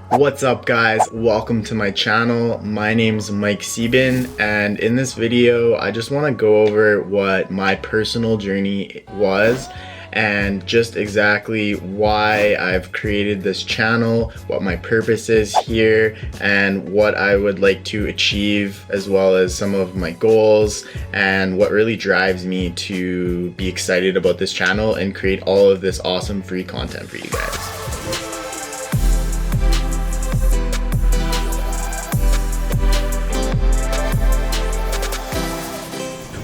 What's up guys, welcome to my channel. My name's Sieben, and in this video I just want to go over what my personal journey was and just exactly why I've created this channel, what my purpose is here, and what I would like to achieve, as well as some of my goals and what really drives me to be excited about this channel and create all of this awesome free content for you guys.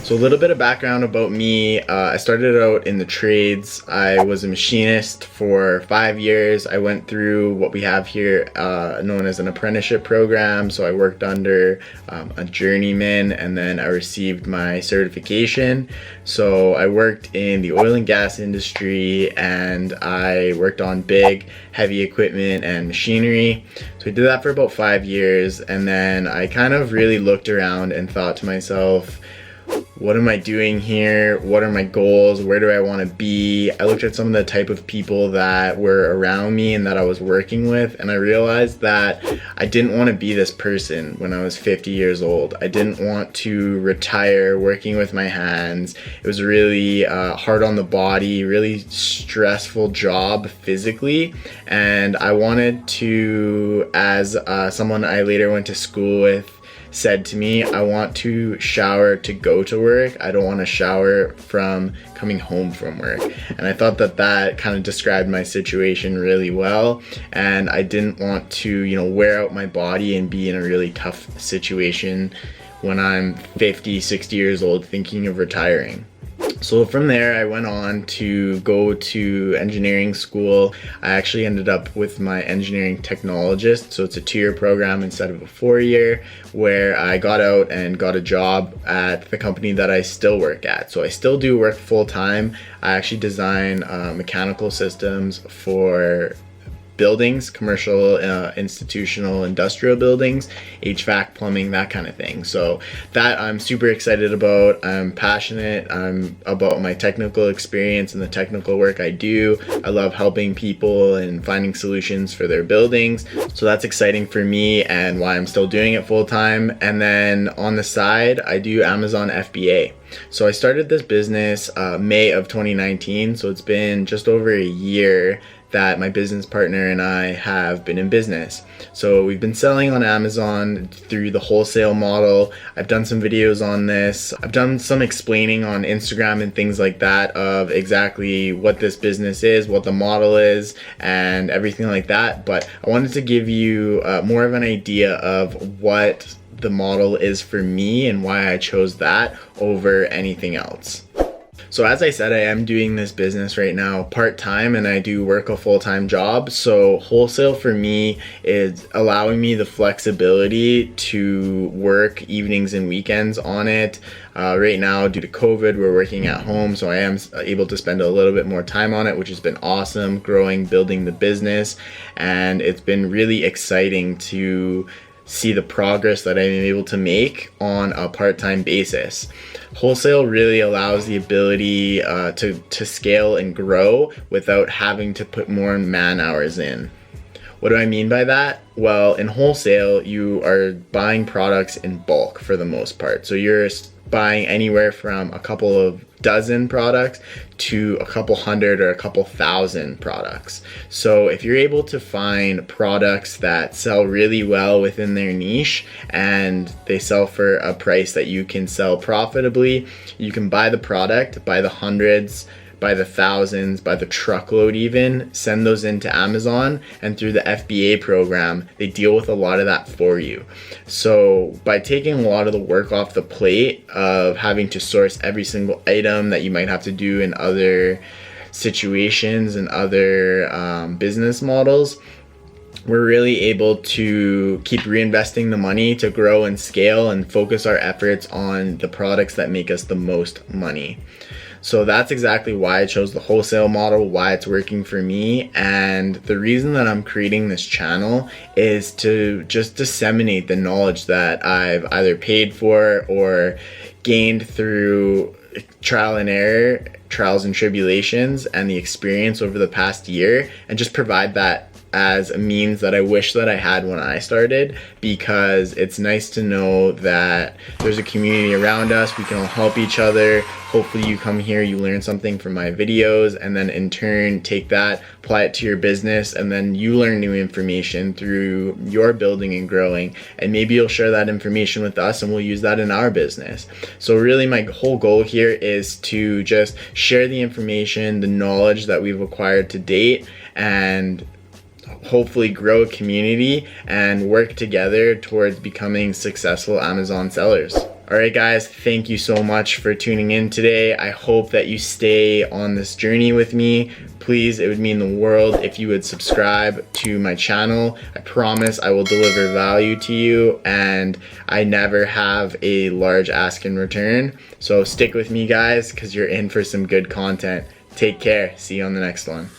So a little bit of background about me. I started out in the trades. I was a machinist for 5 years. I went through what we have here known as an apprenticeship program. So I worked under a journeyman, and then I received my certification. So I worked in the oil and gas industry, and I worked on big, heavy equipment and machinery. So I did that for about 5 years, and then I kind of really looked around and thought to myself, what am I doing here? What are my goals? Where do I want to be? I looked at some of the type of people that were around me and that I was working with, and I realized that I didn't want to be this person when I was 50 years old. I didn't want to retire working with my hands. It was really hard on the body, really stressful job physically, and I wanted to, as someone I later went to school with said to me, I want to shower to go to work. I don't want to shower from coming home from work. And I thought that that kind of described my situation really well. And I didn't want to, wear out my body and be in a really tough situation when I'm 50, 60 years old thinking of retiring. So from there, I went on to go to engineering school. I actually ended up with my engineering technologist. So it's a 2-year program instead of a 4-year, where I got out and got a job at the company that I still work at. So I still do work full time. I actually design mechanical systems for buildings, commercial, institutional, industrial buildings, HVAC, plumbing, that kind of thing. So that I'm super excited about. I'm passionate about my technical experience and the technical work I do. I love helping people and finding solutions for their buildings. So that's exciting for me and why I'm still doing it full time. And then on the side, I do Amazon FBA. So I started this business May of 2019. So it's been just over a year that my business partner and I have been in business. So we've been selling on Amazon through the wholesale model. I've done some videos on this. I've done some explaining on Instagram and things like that of exactly what this business is, what the model is, and everything like that. But I wanted to give you more of an idea of what the model is for me and why I chose that over anything else. So as I said, I am doing this business right now part-time, and I do work a full-time job. So wholesale for me is allowing me the flexibility to work evenings and weekends on it. Right now, due to COVID, we're working at home, so I am able to spend a little bit more time on it, which has been awesome, growing, building the business. And it's been really exciting to see the progress that I'm able to make on a part-time basis. Wholesale really allows the ability to scale and grow without having to put more man hours in. What do I mean by that? Well, in wholesale, you are buying products in bulk for the most part. So you're buying anywhere from a couple of dozen products to a couple hundred or a couple thousand products. So if you're able to find products that sell really well within their niche and they sell for a price that you can sell profitably, you can buy the product, buy the hundreds, by the thousands, by the truckload even, send those into Amazon, and through the FBA program, they deal with a lot of that for you. So by taking a lot of the work off the plate of having to source every single item that you might have to do in other situations and other business models, we're really able to keep reinvesting the money to grow and scale and focus our efforts on the products that make us the most money. So that's exactly why I chose the wholesale model, why it's working for me. And the reason that I'm creating this channel is to just disseminate the knowledge that I've either paid for or gained through trial and error, trials and tribulations, and the experience over the past year, and just provide that as a means that I wish that I had when I started, because it's nice to know that there's a community around us. We can all help each other. Hopefully you come here, you learn something from my videos, and then in turn take that, apply it to your business, and then you learn new information through your building and growing, and maybe you'll share that information with us and we'll use that in our business. So really my whole goal here is to just share the information, the knowledge that we've acquired to date, and hopefully grow a community and work together towards becoming successful Amazon sellers. Alright guys, thank you so much for tuning in today. I hope that you stay on this journey with me. Please, it would mean the world if you would subscribe to my channel. I promise I will deliver value to you, and I never have a large ask in return. So stick with me guys, because you're in for some good content. Take care. See you on the next one.